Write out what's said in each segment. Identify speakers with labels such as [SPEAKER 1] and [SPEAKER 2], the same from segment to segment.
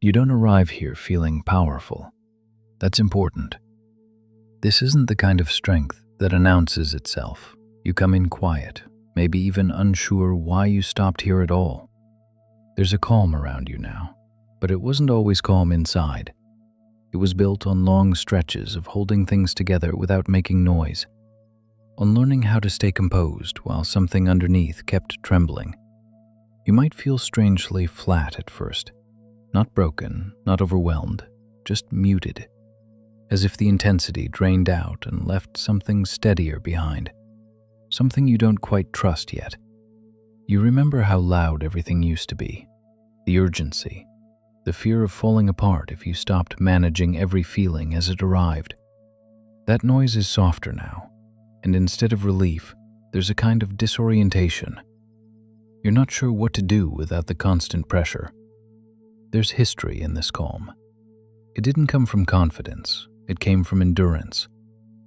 [SPEAKER 1] You don't arrive here feeling powerful. That's important. This isn't the kind of strength that announces itself. You come in quiet, maybe even unsure why you stopped here at all. There's a calm around you now, but it wasn't always calm inside. It was built on long stretches of holding things together without making noise, on learning how to stay composed while something underneath kept trembling. You might feel strangely flat at first, not broken, not overwhelmed, just muted, as if the intensity drained out and left something steadier behind, something you don't quite trust yet. You remember how loud everything used to be, the urgency, the fear of falling apart if you stopped managing every feeling as it arrived. That noise is softer now, and instead of relief, there's a kind of disorientation. You're not sure what to do without the constant pressure. There's history in this calm. It didn't come from confidence. It came from endurance,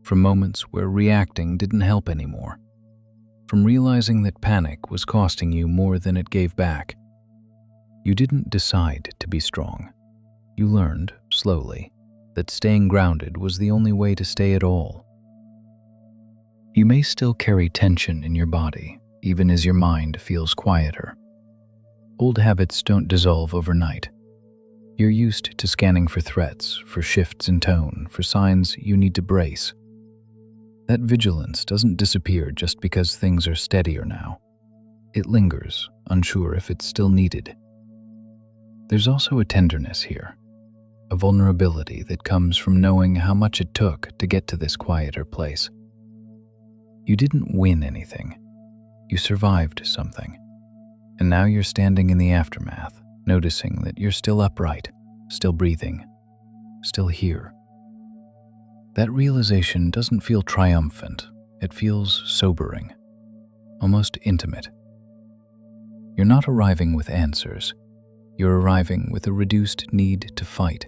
[SPEAKER 1] from moments where reacting didn't help anymore, from realizing that panic was costing you more than it gave back. You didn't decide to be strong. You learned, slowly, that staying grounded was the only way to stay at all. You may still carry tension in your body, even as your mind feels quieter. Old habits don't dissolve overnight. You're used to scanning for threats, for shifts in tone, for signs you need to brace. That vigilance doesn't disappear just because things are steadier now. It lingers, unsure if it's still needed. There's also a tenderness here, a vulnerability that comes from knowing how much it took to get to this quieter place. You didn't win anything. You survived something. And now you're standing in the aftermath, noticing that you're still upright, still breathing, still here. That realization doesn't feel triumphant. It feels sobering, almost intimate. You're not arriving with answers. You're arriving with a reduced need to fight,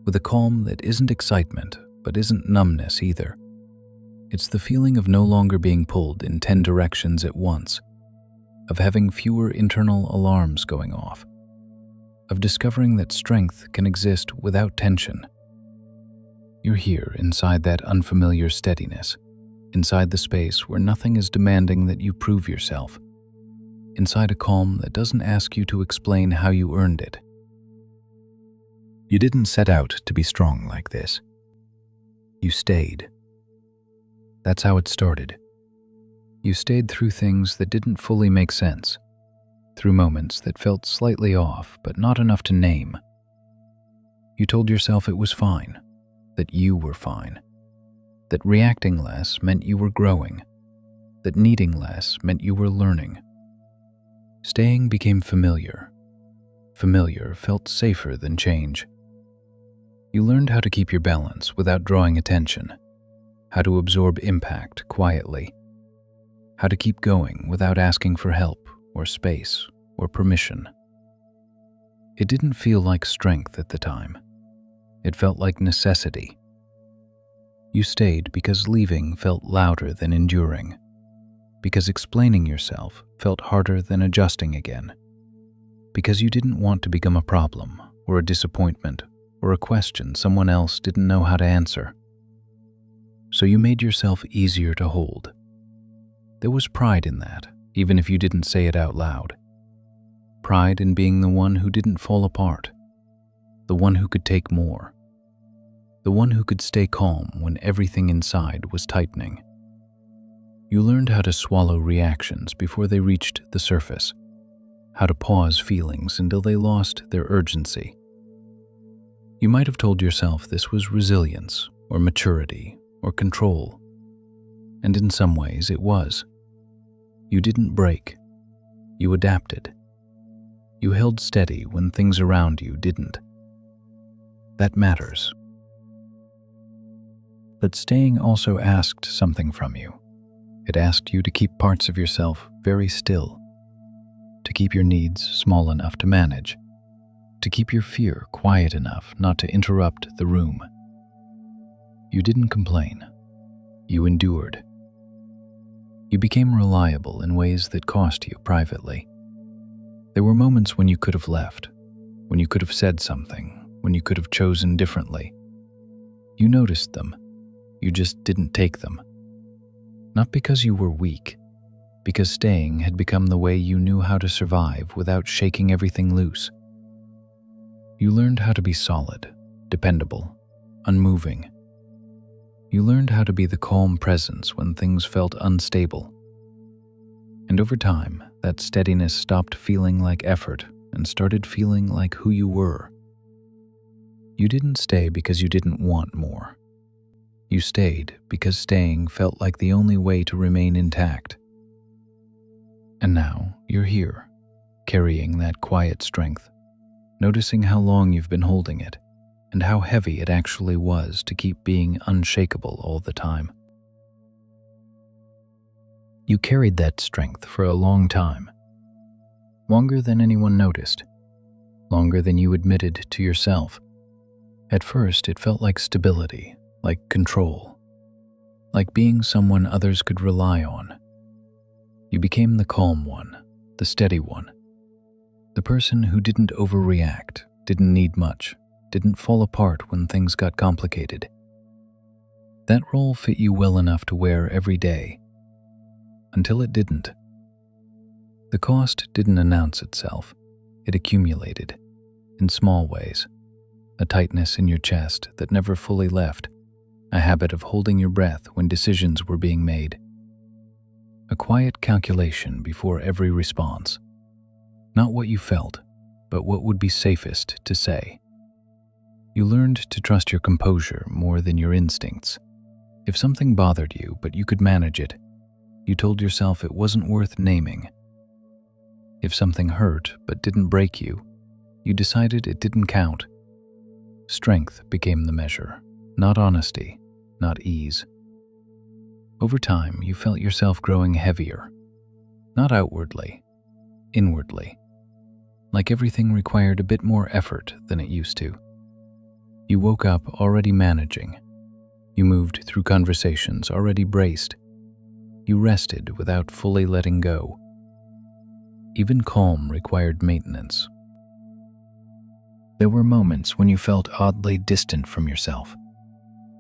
[SPEAKER 1] with a calm that isn't excitement, but isn't numbness either. It's the feeling of no longer being pulled in 10 directions at once, of having fewer internal alarms going off, of discovering that strength can exist without tension. You're here inside that unfamiliar steadiness, inside the space where nothing is demanding that you prove yourself, inside a calm that doesn't ask you to explain how you earned it. You didn't set out to be strong like this. You stayed. That's how it started. You stayed through things that didn't fully make sense, through moments that felt slightly off but not enough to name. You told yourself it was fine, that you were fine, that reacting less meant you were growing, that needing less meant you were learning. Staying became familiar. Familiar felt safer than change. You learned how to keep your balance without drawing attention, how to absorb impact quietly, how to keep going without asking for help or space or permission. It didn't feel like strength at the time. It felt like necessity. You stayed because leaving felt louder than enduring, because explaining yourself felt harder than adjusting again, because you didn't want to become a problem or a disappointment or a question someone else didn't know how to answer. So you made yourself easier to hold. There was pride in that, even if you didn't say it out loud. Pride in being the one who didn't fall apart, the one who could take more, the one who could stay calm when everything inside was tightening. You learned how to swallow reactions before they reached the surface, how to pause feelings until they lost their urgency. You might have told yourself this was resilience or maturity or control, and in some ways it was. You didn't break. You adapted. You held steady when things around you didn't. That matters. But staying also asked something from you. It asked you to keep parts of yourself very still, to keep your needs small enough to manage, to keep your fear quiet enough not to interrupt the room. You didn't complain. You endured. You became reliable in ways that cost you privately. There were moments when you could have left, when you could have said something, when you could have chosen differently. You noticed them. You just didn't take them. Not because you were weak, because staying had become the way you knew how to survive without shaking everything loose. You learned how to be solid, dependable, unmoving. You learned how to be the calm presence when things felt unstable. And over time, that steadiness stopped feeling like effort and started feeling like who you were. You didn't stay because you didn't want more. You stayed because staying felt like the only way to remain intact. And now you're here, carrying that quiet strength, noticing how long you've been holding it, and how heavy it actually was to keep being unshakable all the time. You carried that strength for a long time, longer than anyone noticed, longer than you admitted to yourself. At first, it felt like stability, like control, like being someone others could rely on. You became the calm one, the steady one, the person who didn't overreact, didn't need much, didn't fall apart when things got complicated. That role fit you well enough to wear every day, until it didn't. The cost didn't announce itself. It accumulated, in small ways. A tightness in your chest that never fully left, a habit of holding your breath when decisions were being made. A quiet calculation before every response. Not what you felt, but what would be safest to say. You learned to trust your composure more than your instincts. If something bothered you, but you could manage it, you told yourself it wasn't worth naming. If something hurt but didn't break you, you decided it didn't count. Strength became the measure, not honesty, not ease. Over time, you felt yourself growing heavier, not outwardly, inwardly, like everything required a bit more effort than it used to. You woke up already managing. You moved through conversations already braced. You rested without fully letting go. Even calm required maintenance. There were moments when you felt oddly distant from yourself.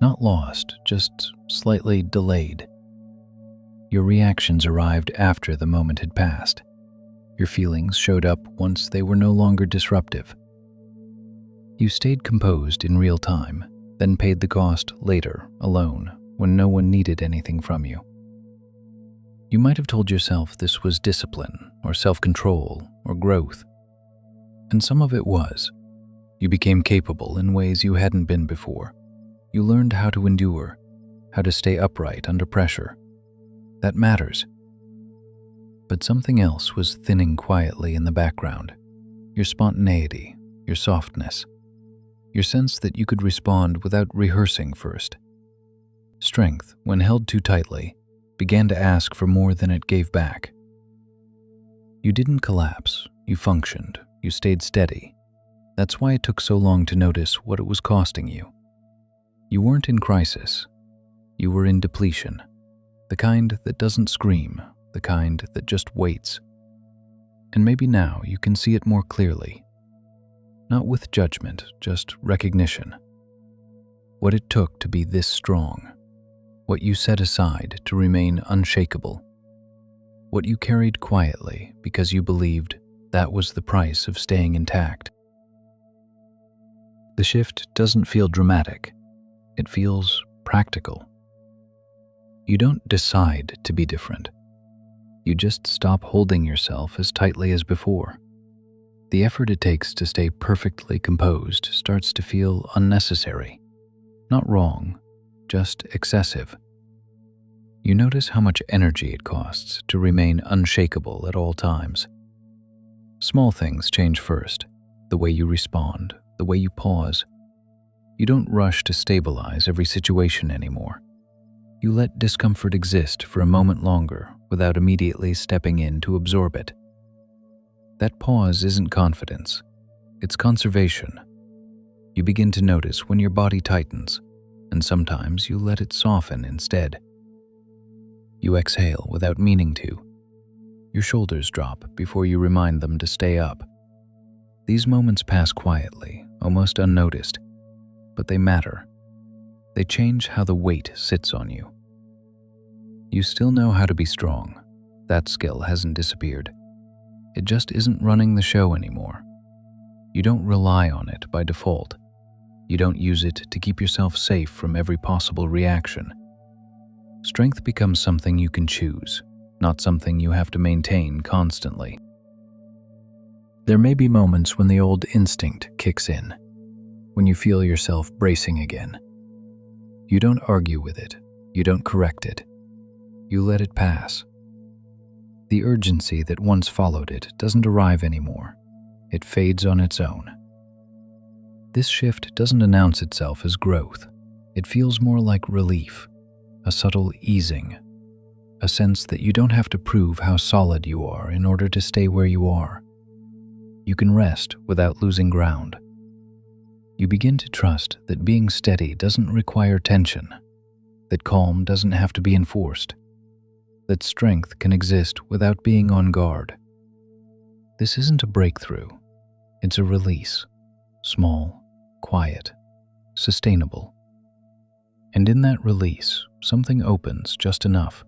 [SPEAKER 1] Not lost, just slightly delayed. Your reactions arrived after the moment had passed. Your feelings showed up once they were no longer disruptive. You stayed composed in real time, then paid the cost later, alone, when no one needed anything from you. You might have told yourself this was discipline, or self-control, or growth. And some of it was. You became capable in ways you hadn't been before. You learned how to endure, how to stay upright under pressure. That matters. But something else was thinning quietly in the background. Your spontaneity, your softness, your sense that you could respond without rehearsing first. Strength, when held too tightly, began to ask for more than it gave back. You didn't collapse, you functioned, you stayed steady. That's why it took so long to notice what it was costing you. You weren't in crisis. You were in depletion. The kind that doesn't scream, the kind that just waits. And maybe now you can see it more clearly. Not with judgment, just recognition. What it took to be this strong. What you set aside to remain unshakable. What you carried quietly because you believed that was the price of staying intact. The shift doesn't feel dramatic. It feels practical. You don't decide to be different. You just stop holding yourself as tightly as before. The effort it takes to stay perfectly composed starts to feel unnecessary. Not wrong, just excessive. You notice how much energy it costs to remain unshakable at all times. Small things change first, the way you respond, the way you pause. You don't rush to stabilize every situation anymore. You let discomfort exist for a moment longer without immediately stepping in to absorb it. That pause isn't confidence, it's conservation. You begin to notice when your body tightens, and sometimes you let it soften instead. You exhale without meaning to. Your shoulders drop before you remind them to stay up. These moments pass quietly, almost unnoticed, but they matter. They change how the weight sits on you. You still know how to be strong. That skill hasn't disappeared. It just isn't running the show anymore. You don't rely on it by default. You don't use it to keep yourself safe from every possible reaction. Strength becomes something you can choose, not something you have to maintain constantly. There may be moments when the old instinct kicks in, when you feel yourself bracing again. You don't argue with it. You don't correct it. You let it pass. The urgency that once followed it doesn't arrive anymore. It fades on its own. This shift doesn't announce itself as growth. It feels more like relief, a subtle easing, a sense that you don't have to prove how solid you are in order to stay where you are. You can rest without losing ground. You begin to trust that being steady doesn't require tension, that calm doesn't have to be enforced, that strength can exist without being on guard. This isn't a breakthrough, it's a release, small, quiet, sustainable. And in that release, something opens just enough,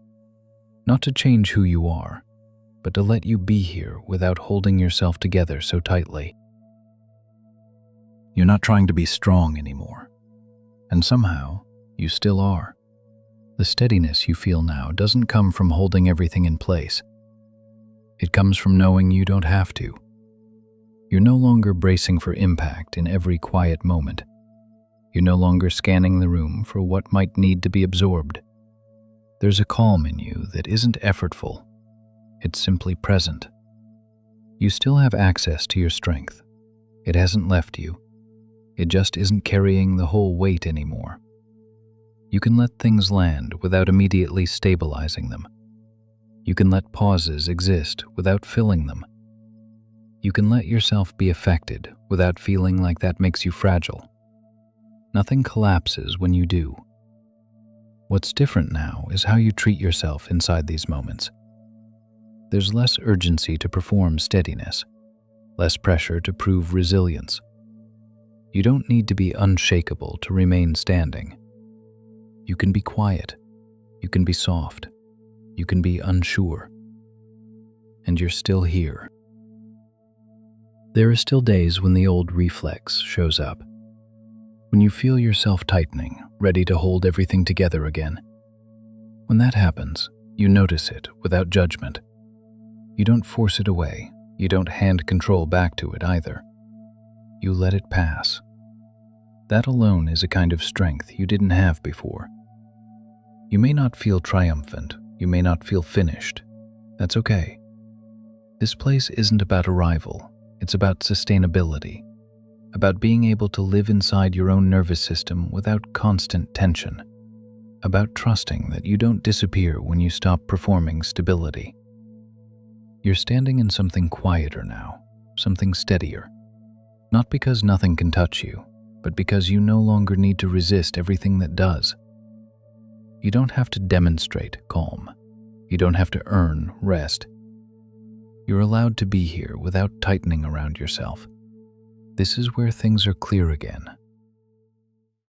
[SPEAKER 1] not to change who you are, but to let you be here without holding yourself together so tightly. You're not trying to be strong anymore, and somehow you still are. The steadiness you feel now doesn't come from holding everything in place. It comes from knowing you don't have to. You're no longer bracing for impact in every quiet moment. You're no longer scanning the room for what might need to be absorbed. There's a calm in you that isn't effortful. It's simply present. You still have access to your strength. It hasn't left you. It just isn't carrying the whole weight anymore. You can let things land without immediately stabilizing them. You can let pauses exist without filling them. You can let yourself be affected without feeling like that makes you fragile. Nothing collapses when you do. What's different now is how you treat yourself inside these moments. There's less urgency to perform steadiness, less pressure to prove resilience. You don't need to be unshakable to remain standing. You can be quiet. You can be soft. You can be unsure. And you're still here. There are still days when the old reflex shows up. When you feel yourself tightening, ready to hold everything together again. When that happens, you notice it without judgment. You don't force it away. You don't hand control back to it either. You let it pass. That alone is a kind of strength you didn't have before. You may not feel triumphant. You may not feel finished. That's okay. This place isn't about arrival. It's about sustainability, about being able to live inside your own nervous system without constant tension, about trusting that you don't disappear when you stop performing stability. You're standing in something quieter now, something steadier, not because nothing can touch you, but because you no longer need to resist everything that does. You don't have to demonstrate calm. You don't have to earn rest. You're allowed to be here without tightening around yourself. This is where things are clear again,